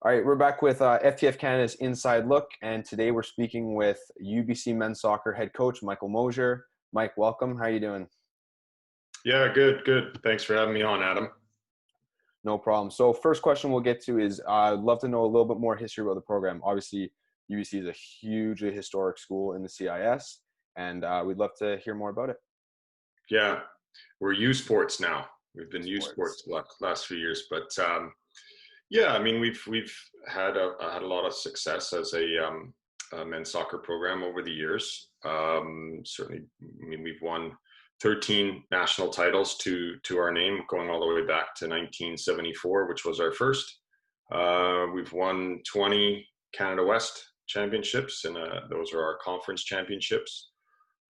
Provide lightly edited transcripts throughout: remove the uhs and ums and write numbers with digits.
All right, we're back with FTF Canada's Inside Look, and today we're speaking with UBC men's soccer head coach Michael Mosher. Mike, welcome. How are you doing? Yeah, good. Thanks for having me on, Adam. No problem. So first question we'll get to is I'd love to know a little bit more history about the program. Obviously, UBC is a hugely historic school in the CIS, and we'd love to hear more about it. Yeah, we're U Sports now. We've been U Sports. Sports the last few years, but yeah, I mean we've had a lot of success as a men's soccer program over the years. Certainly, I mean we've won 13 national titles to our name, going all the way back to 1974, which was our first. We've won 20 Canada West championships, and those are our conference championships.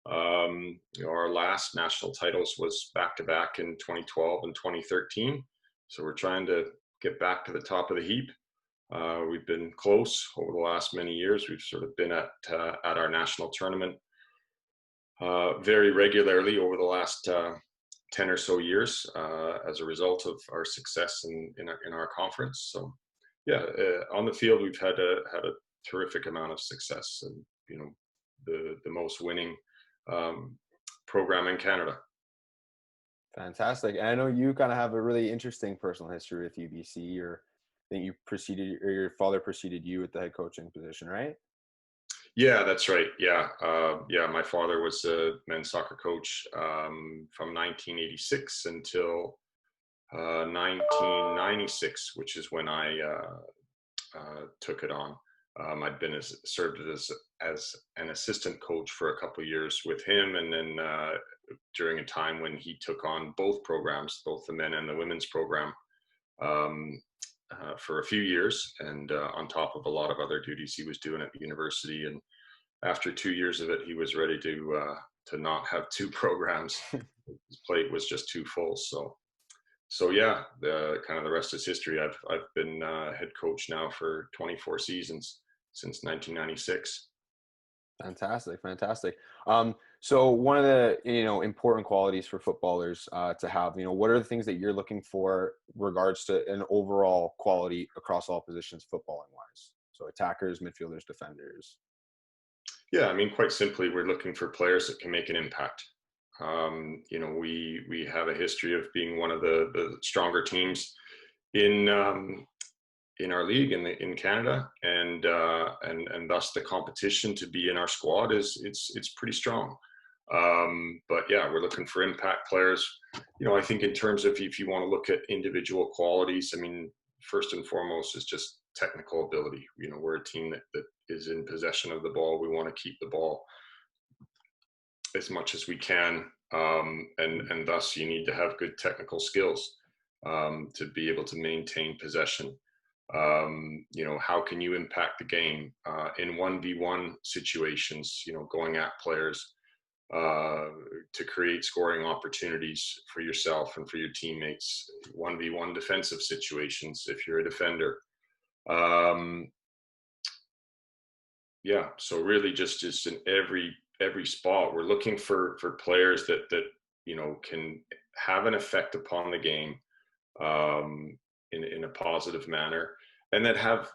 Our last national titles was back to back in 2012 and 2013. So we're trying to get back to the top of the heap. We've been close over the last many years. We've sort of been at our national tournament very regularly over the last 10 or so years as a result of our success in our conference. So yeah, on the field we've had a terrific amount of success, and the most winning program in Canada. Fantastic. And I know you kind of have a really interesting personal history with UBC, or I think your father preceded you with the head coaching position, right? Yeah, that's right. Yeah, my father was a men's soccer coach from 1986 until 1996, which is when I took it on. I'd been served as an assistant coach for a couple of years with him, and then during a time when he took on both programs, both the men and the women's program, for a few years, and on top of a lot of other duties he was doing at the university. And after 2 years of it, he was ready to not have two programs. His plate was just too full. So yeah, the rest is history. I've been head coach now for 24 seasons since 1996. Fantastic. So one of the important qualities for footballers to have, what are the things that you're looking for regards to an overall quality across all positions, footballing wise? So attackers, midfielders, defenders. Yeah, I mean, quite simply, we're looking for players that can make an impact. We have a history of being one of the stronger teams in our league in Canada, and thus the competition to be in our squad it's pretty strong. But yeah, we're looking for impact players. I think in terms of if you want to look at individual qualities, I mean, first and foremost is just technical ability. We're a team that is in possession of the ball. We want to keep the ball as much as we can, and thus you need to have good technical skills to be able to maintain possession. How can you impact the game in 1v1 situations, going at players to create scoring opportunities for yourself and for your teammates, 1v1 defensive situations if you're a defender. Yeah, so really just in every spot, we're looking for players that can have an effect upon the game in a positive manner, and that have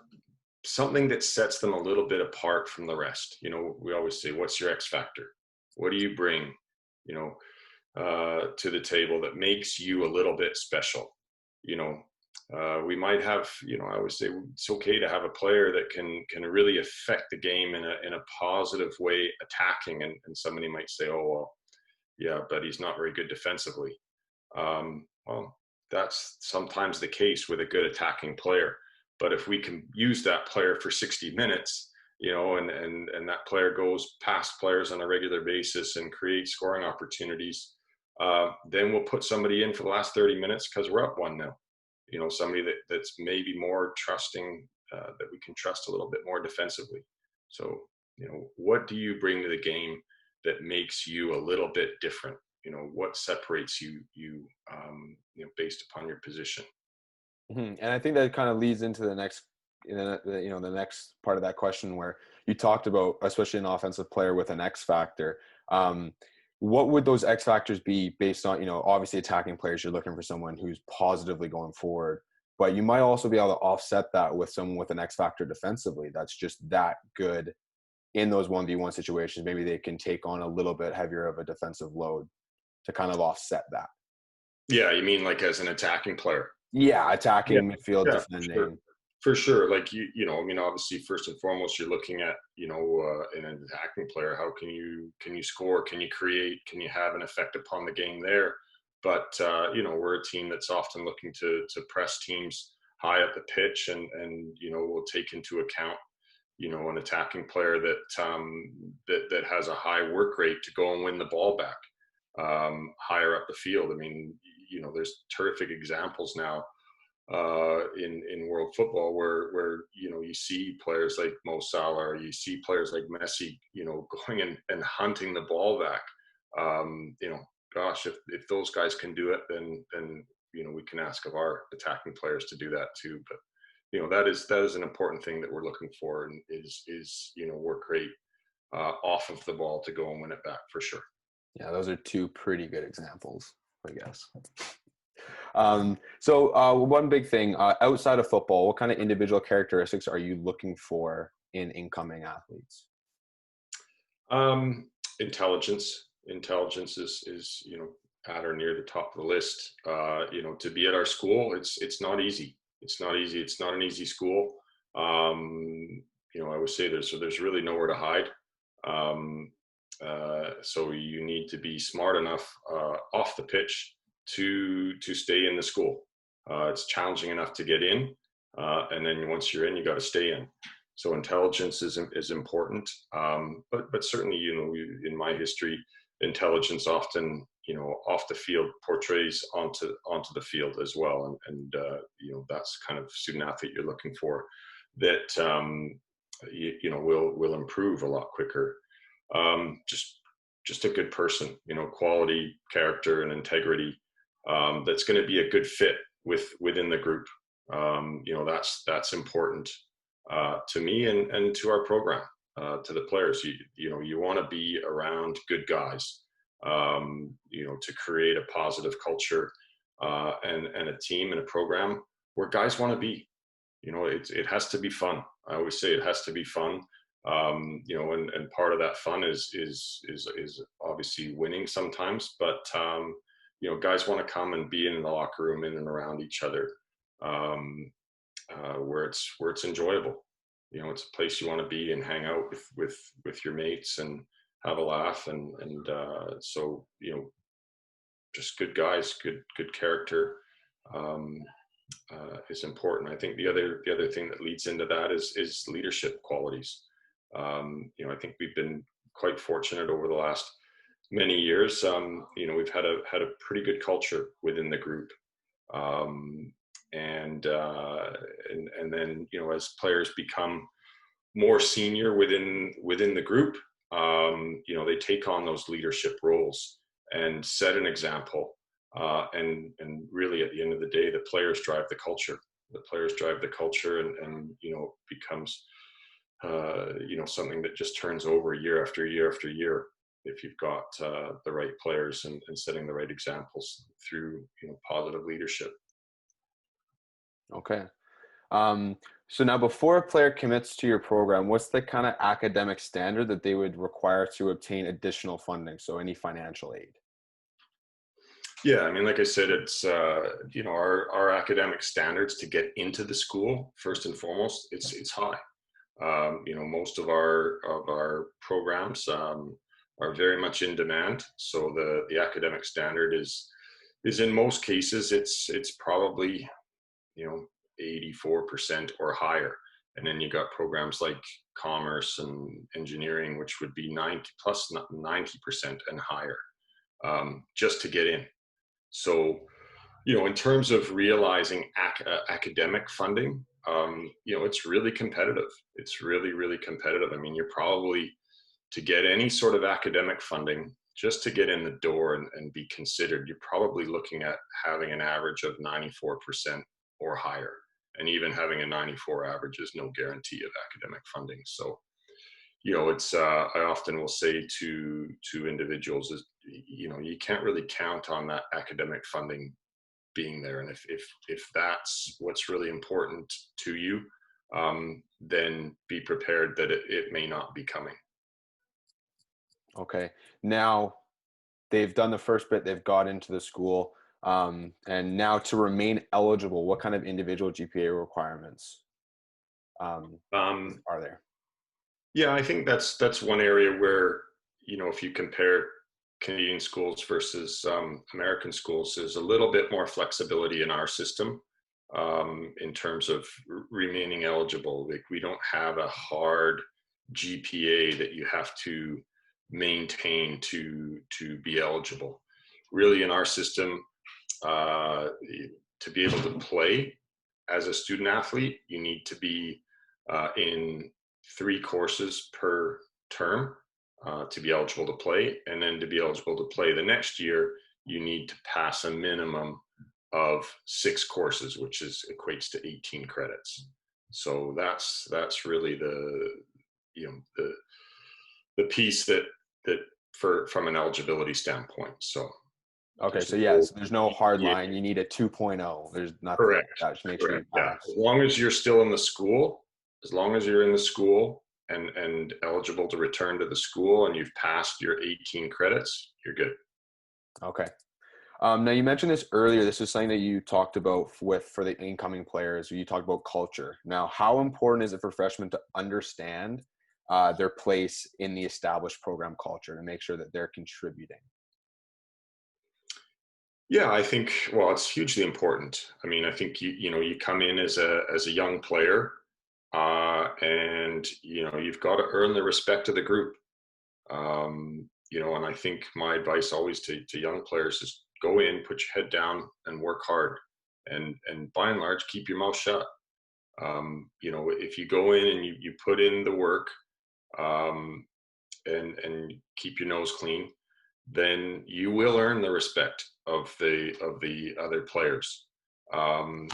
something that sets them a little bit apart from the rest. We always say, what's your X factor? What do you bring, to the table that makes you a little bit special? We might have, I always say it's okay to have a player that can really affect the game in a positive way, attacking. And somebody might say, oh, well, yeah, but he's not very good defensively. Well, that's sometimes the case with a good attacking player. But if we can use that player for 60 minutes, and that player goes past players on a regular basis and creates scoring opportunities, then we'll put somebody in for the last 30 minutes because we're up 1-0. Somebody that's maybe more trusting, that we can trust a little bit more defensively. So, what do you bring to the game that makes you a little bit different? What separates you based upon your position. And I think that kind of leads into the next, the next part of that question, where you talked about, especially an offensive player with an X factor. What would those X factors be based on? Obviously attacking players, you're looking for someone who's positively going forward, but you might also be able to offset that with someone with an X factor defensively that's just that good in those 1v1 situations. Maybe they can take on a little bit heavier of a defensive load to kind of offset that. Yeah, you mean like as an attacking player? Yeah, Yeah, attacking, midfield, yeah, for sure. defending. For sure. Like I mean, obviously, first and foremost, you're looking at, in an attacking player, how can you score? Can you create? Can you have an effect upon the game there? But we're a team that's often looking to press teams high up the pitch, and we'll take into account, an attacking player that has a high work rate to go and win the ball back higher up the field. I mean, there's terrific examples now in world football where you see players like Mo Salah, or you see players like Messi, going and hunting the ball back. Gosh, if those guys can do it, then we can ask of our attacking players to do that too. But that is an important thing that we're looking for, and is work rate off of the ball to go and win it back for sure. Yeah, those are two pretty good examples, I guess. One big thing outside of football, what kind of individual characteristics are you looking for in incoming athletes? Intelligence. Intelligence is at or near the top of the list. To be at our school, it's not easy. It's not easy. It's not an easy school. I would say there's really nowhere to hide. So you need to be smart enough off the pitch to stay in the school. It's challenging enough to get in, and then once you're in, you got to stay in. So intelligence is important, but certainly, in my history, intelligence often, off the field portrays onto the field as well, and that's kind of student athlete you're looking for, that will improve a lot quicker. Just a good person, quality, character, and integrity. That's going to be a good fit within the group. That's important to me and to our program, to the players. You want to be around good guys, to create a positive culture and a team and a program where guys want to be. It has to be fun. I always say it has to be fun. And part of that fun is obviously winning sometimes, but guys want to come and be in the locker room, in and around each other, where it's enjoyable. It's a place you want to be and hang out with your mates and have a laugh, and so just good guys, good character is important. I think the other thing that leads into that is leadership qualities. I think we've been quite fortunate over the last many years. We've had a pretty good culture within the group, and then as players become more senior within the group, they take on those leadership roles and set an example. And really, at the end of the day, the players drive the culture. The players drive the culture, and becomes something that just turns over year after year after year, if you've got the right players and setting the right examples through positive leadership. Okay. So now, before a player commits to your program, what's the kind of academic standard that they would require to obtain additional funding? So any financial aid? Yeah, I mean, like I said, it's our academic standards to get into the school, first and foremost, it's high. Most of our programs are very much in demand. So the academic standard is in most cases it's probably 84% or higher. And then you got programs like commerce and engineering, which would be 90% and higher, just to get in. So, in terms of realizing academic funding, it's really competitive. It's really, really competitive. I mean, you're probably, to get any sort of academic funding, just to get in the door and be considered, you're probably looking at having an average of 94% or higher. And even having a 94 average is no guarantee of academic funding. So, it's I often will say to individuals is, you can't really count on that academic funding being there. And if that's what's really important to you, then be prepared that it may not be coming. Okay. Now they've done the first bit, they've got into the school. And now to remain eligible, what kind of individual GPA requirements are there? Yeah, I think that's one area where, if you compare Canadian schools versus American schools, there's a little bit more flexibility in our system in terms of remaining eligible. Like, we don't have a hard GPA that you have to maintain to be eligible. Really, in our system, to be able to play as a student athlete, you need to be in 3 courses per term to be eligible to play. And then to be eligible to play the next year, you need to pass a minimum of 6 courses, which equates to 18 credits. So that's really the piece that from an eligibility standpoint. So okay, so yes, there's no hard line. You need a 2.0. There's nothing. Correct. That just makes sure you Yeah. pass. As long as you're still in the school, as long as you're in the school and eligible to return to the school, and you've passed your 18 credits, you're good. Okay. Now you mentioned this earlier. This is something that you talked about for the incoming players. You talked about culture. Now, how important is it for freshmen to understand their place in the established program culture to make sure that they're contributing? Yeah, I think, well, it's hugely important. I mean, I think you come in as a young player, and you've got to earn the respect of the group. And I think my advice always to young players is go in, put your head down, and work hard, and by and large keep your mouth shut. If you go in and you put in the work, and keep your nose clean, then you will earn the respect of the other players. And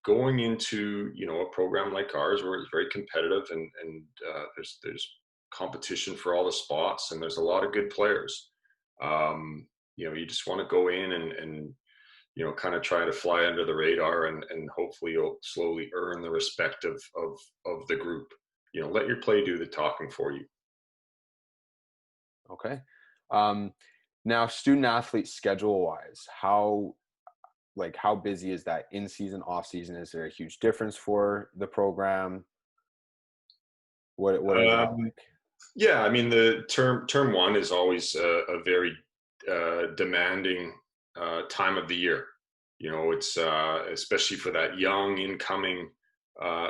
going into a program like ours, where it's very competitive, and there's competition for all the spots, and there's a lot of good players. You just want to go in and kind of try to fly under the radar, and hopefully you'll slowly earn the respect of the group. Let your play do the talking for you. Okay. Now, student athlete schedule wise, how busy is that in season, off season? Is there a huge difference for the program? What is that like? Yeah, I mean, the term 1 is always a very demanding time of the year. It's especially for that young incoming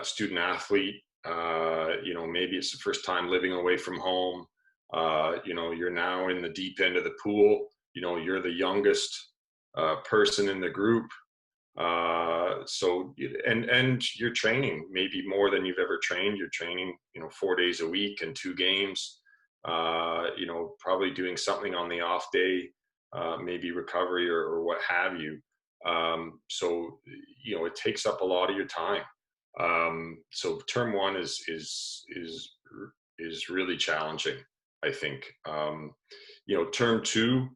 student athlete. Maybe it's the first time living away from home. You're now in the deep end of the pool. You're the youngest person in the group. And you're training maybe more than you've ever trained. You're training, 4 days a week and 2 games, probably doing something on the off day, maybe recovery or what have you. So it takes up a lot of your time. So term 1 is really challenging, I think. Term 2,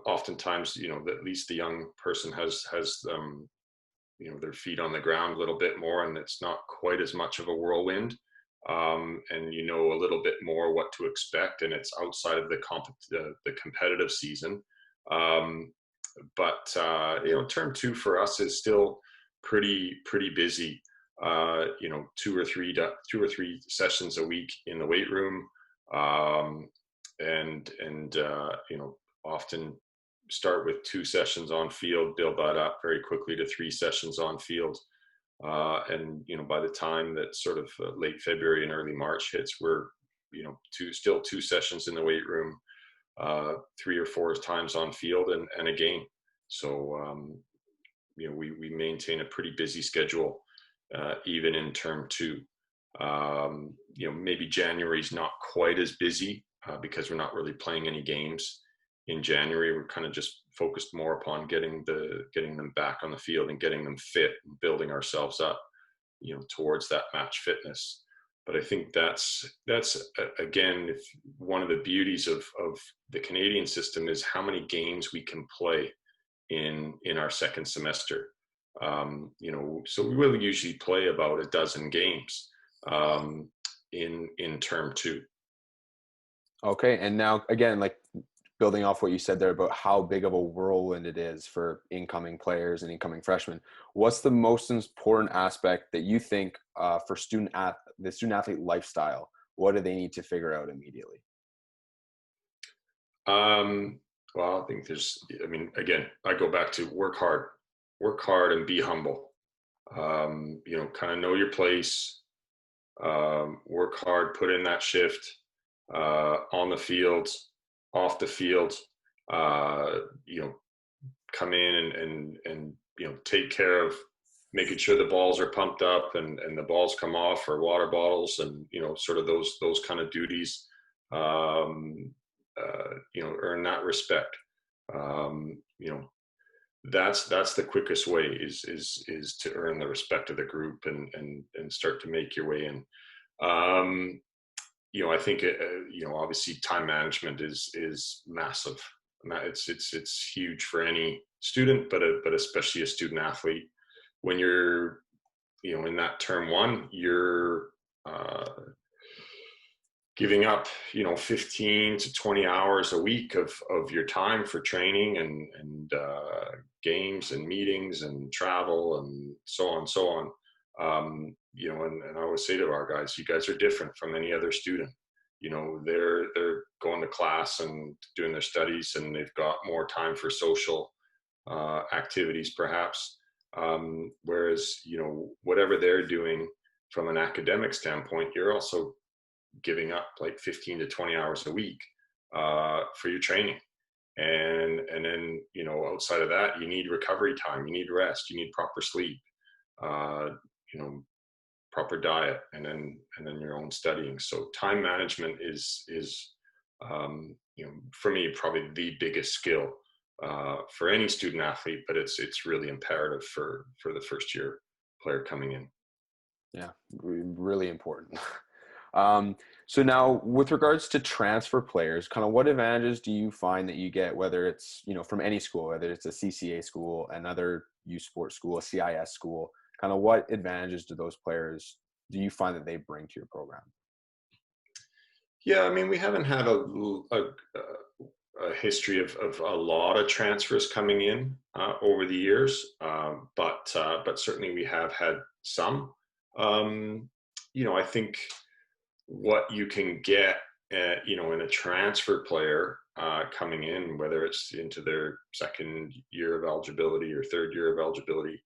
oftentimes, at least the young person has their feet on the ground a little bit more, and it's not quite as much of a whirlwind. And a little bit more what to expect, and it's outside of the competitive season. But term 2 for us is still pretty busy. 2 or 3 sessions a week in the weight room, and often start with 2 sessions on field, build that up very quickly to 3 sessions on field. And by the time that sort of late February and early March hits, we're still 2 sessions in the weight room, 3 or 4 times on field, and a game. So we maintain a pretty busy schedule, even in term 2. Maybe January is not quite as busy because we're not really playing any games in January. We're kind of just focused more upon getting them back on the field and getting them fit and building ourselves up, towards that match fitness. But I think that's again, if one of the beauties of the Canadian system is how many games we can play in our second semester. So we will usually play about a dozen games in term two. Okay. And now again, like building off what you said there about how big of a whirlwind it is for incoming players and incoming freshmen, what's the most important aspect that you think for the student athlete lifestyle? What do they need to figure out immediately? Well, I think again, I go back to work hard and be humble. Kind of know your place, work hard, put in that shift, on the field, off the field, you know, come in and take care of making sure the balls are pumped up and the balls come off, or water bottles, and sort of those kind of duties. Earn that respect. Um, you know, that's the quickest way is to earn the respect of the group and start to make your way in. I think obviously time management is massive. It's huge for any student, but especially a student athlete. When you're in that term one, you're giving up 15 to 20 hours a week of your time for training and games and meetings and travel and so on and so on. And I always say to our guys, you guys are different from any other student. They're going to class and doing their studies, and they've got more time for social activities perhaps, whereas whatever they're doing from an academic standpoint, you're also giving up like 15 to 20 hours a week for your training. And then, outside of that, you need recovery time, you need rest, you need proper sleep, proper diet, and then your own studying. So time management is for me, probably the biggest skill for any student athlete, but it's really imperative for the first year player coming in. Yeah, really important. So now with regards to transfer players, kind of what advantages do you find that you get, whether it's, from any school, whether it's a CCA school, another U Sport school, a CIS school, kind of what advantages do you find that they bring to your program? Yeah, I mean, we haven't had a history of a lot of transfers coming in over the years, but certainly we have had some. I think what you can get, in a transfer player coming in, whether it's into their second year of eligibility or third year of eligibility,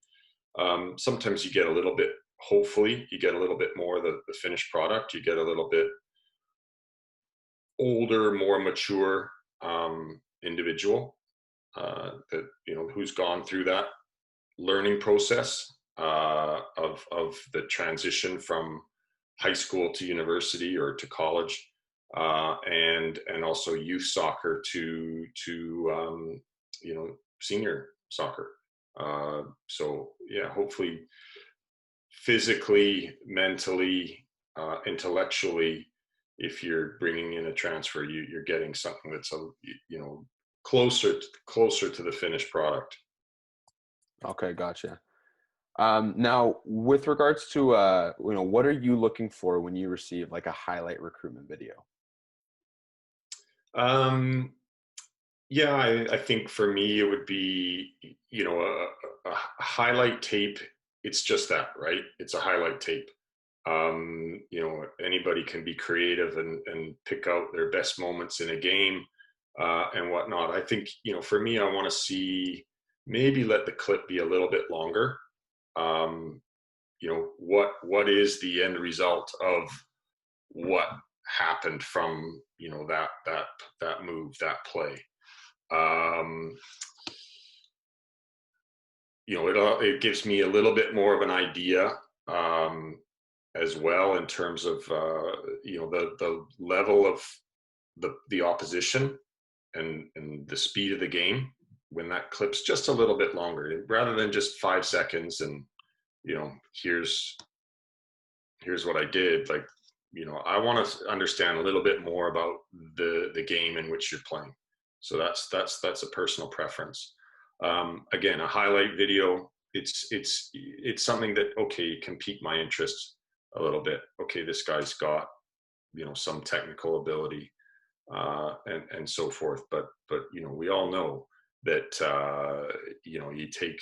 sometimes you get a little bit, hopefully you get a little bit more of the finished product. You get a little bit older, more mature individual that who's gone through that learning process of the transition from high school to university or to college, and also youth soccer to senior soccer. So yeah, hopefully physically, mentally, intellectually, if you're bringing in a transfer, you're getting something that's closer to the finished product. Okay, gotcha. Now, with regards to what are you looking for when you receive like a highlight recruitment video? Yeah, I think for me it would be a highlight tape. It's just that, right? It's a highlight tape. Anybody can be creative and pick out their best moments in a game and whatnot. I think for me, I want to see, maybe let the clip be a little bit longer. What is the end result of what happened from that move, that play. It gives me a little bit more of an idea as well, in terms of the level of the opposition and the speed of the game when that clip's just a little bit longer, rather than just 5 seconds and here's what I did. Like, I want to understand a little bit more about the game in which you're playing. So that's a personal preference. Again, a highlight video, it's something that, okay, can pique my interest a little bit. Okay, this guy's got, some technical ability, and so forth. But we all know that you take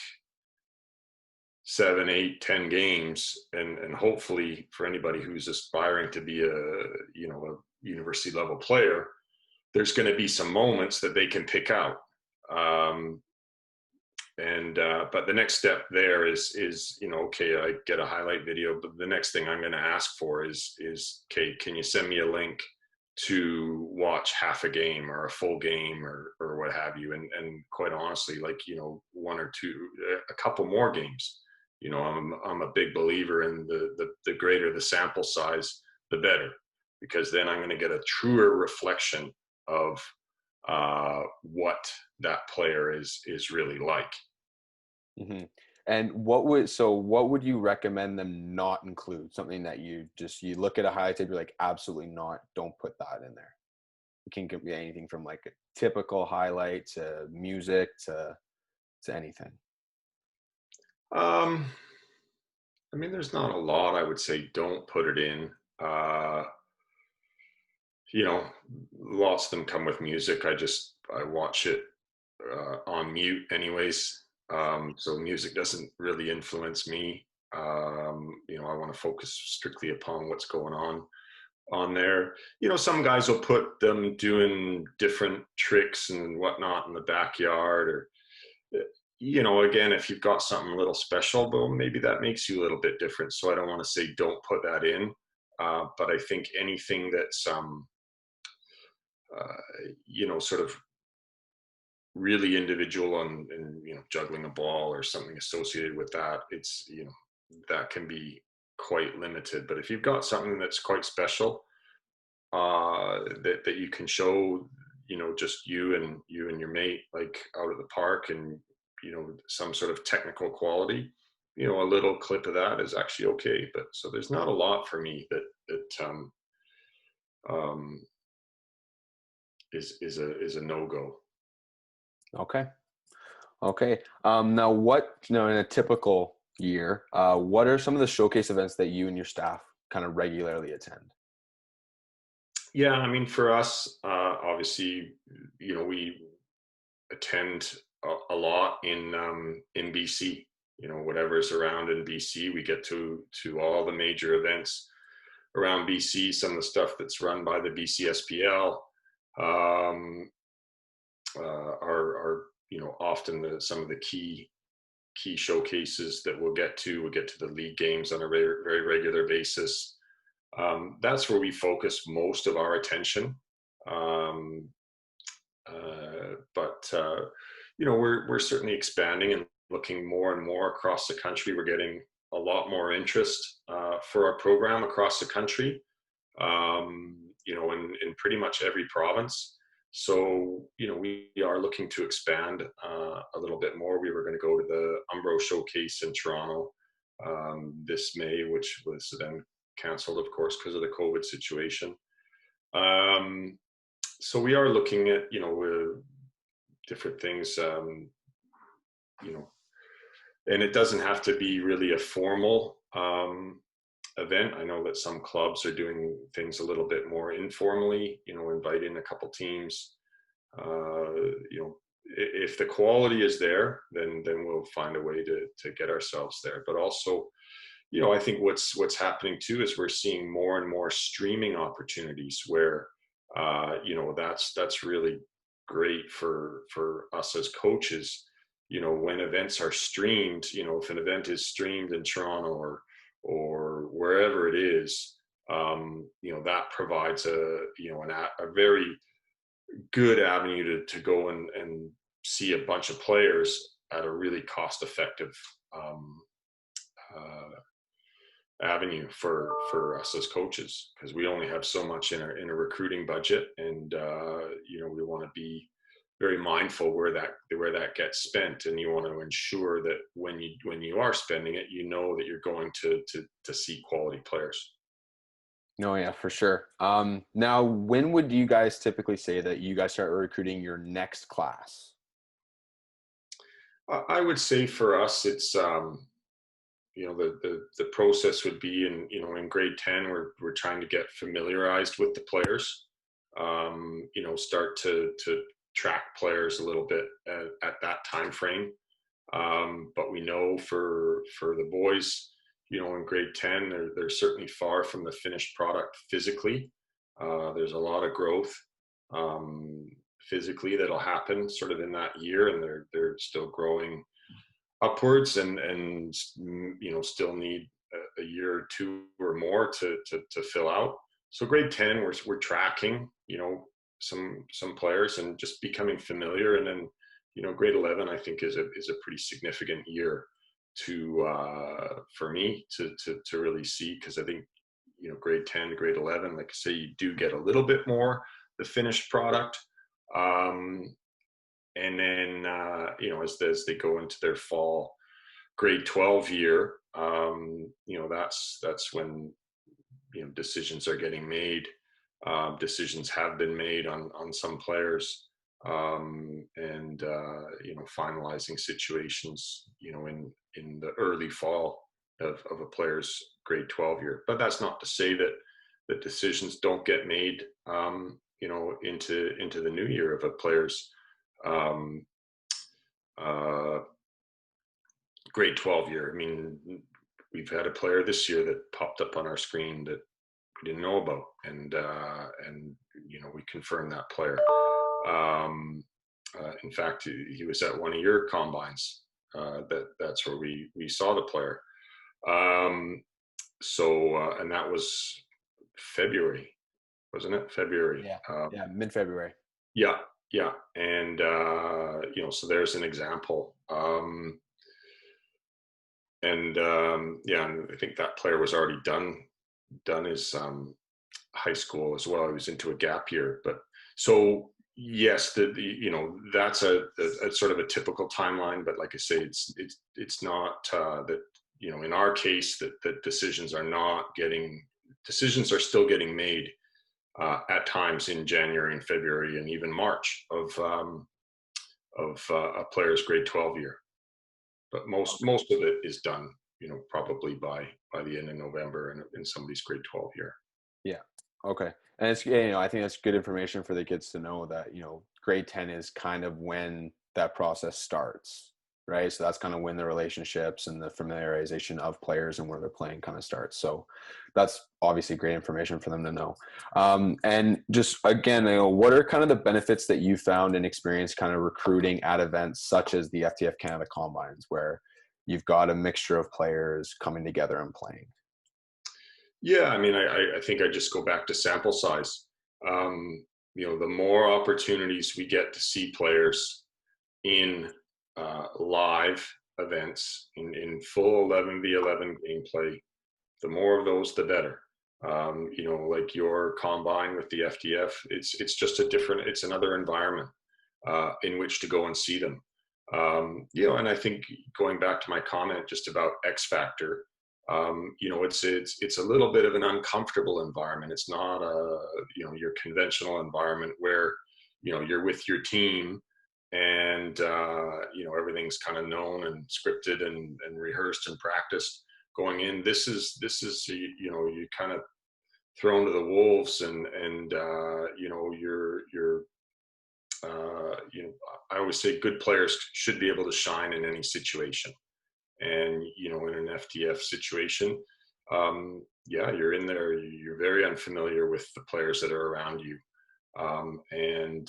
7, 8, 10 games, and hopefully for anybody who's aspiring to be a university level player, there's going to be some moments that they can pick out. But the next step there is okay, I get a highlight video, but the next thing I'm going to ask for is okay, can you send me a link to watch half a game or a full game or what have you? And quite honestly, like, one or two, a couple more games. I'm a big believer in the greater the sample size, the better, because then I'm going to get a truer reflection of what that player is really like. Mm-hmm. And what would you recommend them not include? Something that you look at a highlight tape, you're like, absolutely not, don't put that in there. It can be anything from like a typical highlight to music to anything. I mean, there's not a lot I would say don't put it in. Lots of them come with music. I watch it on mute anyways. So music doesn't really influence me. I want to focus strictly upon what's going on there. Some guys will put them doing different tricks and whatnot in the backyard, or again, if you've got something a little special, well, maybe that makes you a little bit different. So I don't want to say don't put that in, but I think anything that's sort of really individual and juggling a ball or something associated with that, it's that can be quite limited. But if you've got something that's quite special, that you can show, just you and your mate, like out at the park, and some sort of technical quality, a little clip of that is actually okay. But so there's not a lot for me that is a no-go. Okay. Now what, in a typical year, what are some of the showcase events that you and your staff kind of regularly attend? Yeah, I mean, for us, obviously, we attend a lot in BC. Whatever's around in BC, we get to all the major events around BC. Some of the stuff that's run by the BCSPL are often some of the key showcases that we'll get to. We'll get to the league games on a very, very regular basis. That's where we focus most of our attention. We're certainly expanding and looking more and more across the country. We're getting a lot more interest for our program across the country, in pretty much every province. So, we are looking to expand a little bit more. We were going to go to the Umbro Showcase in Toronto this May, which was then canceled, of course, because of the COVID situation. So we are looking at, different things, and it doesn't have to be really a formal event. I know that some clubs are doing things a little bit more informally, inviting a couple teams. If the quality is there, then we'll find a way to get ourselves there. But also, I think what's happening too is we're seeing more and more streaming opportunities where, that's really great for us as coaches. When events are streamed, if an event is streamed in Toronto or wherever it is, that provides a very good avenue to go and see a bunch of players at a really cost-effective avenue for us as coaches, because we only have so much in a recruiting budget, and we want to be very mindful where that gets spent, and you want to ensure that when you are spending it, that you're going to see quality players. No, yeah, for sure. Now, when would you guys typically say that you guys start recruiting your next class? I would say for us, it's the process would be in grade 10 we're trying to get familiarized with the players, start to track players a little bit at that time frame. But we know for the boys, in grade 10, they're certainly far from the finished product physically. There's a lot of growth um, physically that'll happen sort of in that year, and they're still growing upwards, and still need a year or two or more to fill out. So grade 10, we're tracking some players and just becoming familiar, and then grade 11 I think is a pretty significant year to for me to really see, because I think grade 10 grade 11, like I say, you do get a little bit more the finished product. um, and then as they go into their fall grade 12 year, that's when decisions are getting made. Decisions have been made on some players, and finalizing situations in the early fall of a player's grade 12 year. But that's not to say that the decisions don't get made into the new year of a player's um, uh, grade 12 year. I mean, we've had a player this year that popped up on our screen that we didn't know about, and we confirmed that player. In fact, he was at one of your combines. That's where we saw the player. And that was February, wasn't it? February. Yeah. Yeah. Mid-February. Yeah, yeah, and so there's an example. And I think that player was already done his high school as well. He was into a gap year. But so yes, that's a sort of a typical timeline. But like I say, it's not that in our case that decisions are still getting made at times in January and February and even March of a player's grade 12 year. But most of it is done, probably by the end of November in somebody's grade 12 year. Yeah. Okay. And it's, I think that's good information for the kids to know that, grade 10 is kind of when that process starts, right? So that's kind of when the relationships and the familiarization of players and where they're playing kind of starts. So that's obviously great information for them to know. And just again, what are kind of the benefits that you found and experienced kind of recruiting at events such as the FTF Canada Combines, where you've got a mixture of players coming together and playing? Yeah, I mean, I think I just go back to sample size. The more opportunities we get to see players in live events, in full 11v11 gameplay, the more of those, the better. Like your combine with the FTF, it's just it's another environment in which to go and see them. And I think going back to my comment just about X Factor, it's a little bit of an uncomfortable environment. It's not your conventional environment where you're with your team and everything's kind of known and scripted and rehearsed and practiced going in. This is you kind of thrown to the wolves, and you're I always say good players should be able to shine in any situation. And in an FTF situation, you're in there, you're very unfamiliar with the players that are around you, and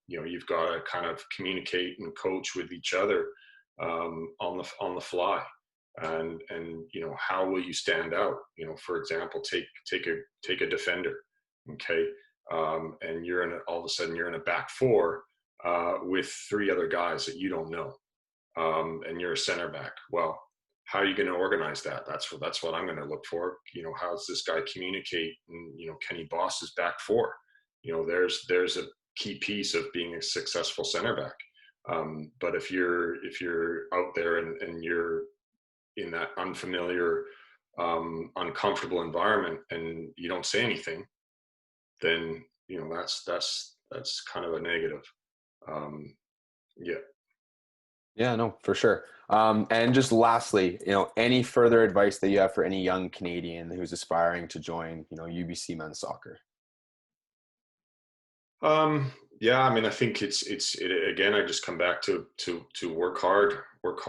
you've got to kind of communicate and coach with each other on the fly. And how will you stand out? For example, take a defender, okay, and all of a sudden you're in a back four with three other guys that you don't know, and you're a center back. Well, how are you going to organize that? That's what I'm going to look for. How does this guy communicate? And can he boss his back four? There's a key piece of being a successful center back. But if you're out there and you're in that unfamiliar, uncomfortable environment and you don't say anything, then that's kind of a negative. Yeah. Yeah, no, for sure. And just lastly, any further advice that you have for any young Canadian who's aspiring to join, UBC men's soccer? Yeah, I mean, I think again, I just come back to work hard and work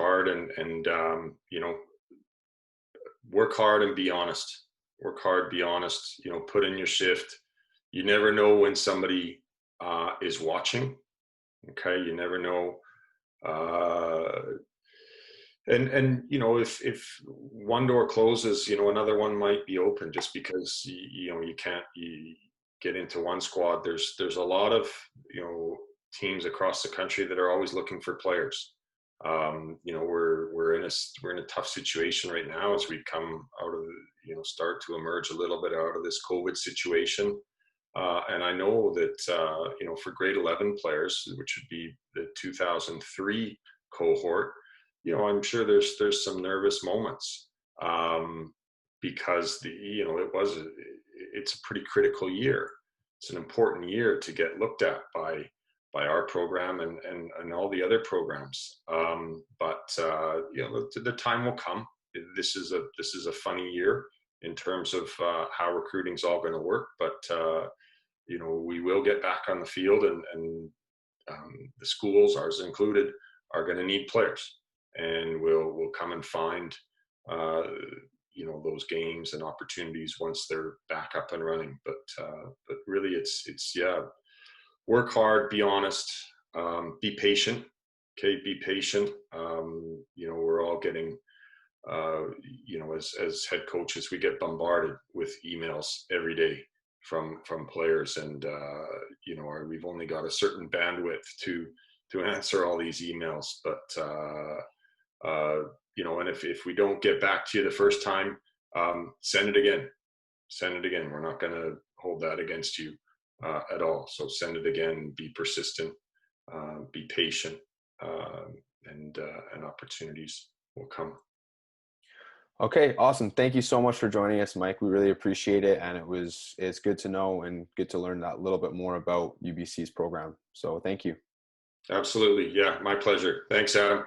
hard and be honest. Work hard, be honest. Put in your shift. You never know when somebody is watching. Okay, you never know. Uh, and if one door closes, another one might be open just because you can't get into one squad. There's a lot of teams across the country that are always looking for players. We're in a tough situation right now as we come out of start to emerge a little bit out of this COVID situation. And I know that for grade 11 players, which would be the 2003 cohort, I'm sure there's some nervous moments, because it's a pretty critical year. It's an important year to get looked at by our program and all the other programs. The time will come. This is a funny year in terms of how recruiting is all going to work, but we will get back on the field, and the schools, ours included, are going to need players, and we'll come and find those games and opportunities once they're back up and running. But really, it's yeah, work hard, be honest, be patient. Okay, be patient. We're all getting as head coaches, we get bombarded with emails every day from players, and we've only got a certain bandwidth to answer all these emails. But and if we don't get back to you the first time, send it again. Send it again. We're not going to hold that against you at all. So send it again. Be persistent. Be patient, and opportunities will come. Okay, awesome. Thank you so much for joining us, Mike. We really appreciate it. And it's good to know and good to learn that little bit more about UBC's program. So thank you. Absolutely. Yeah, my pleasure. Thanks, Adam.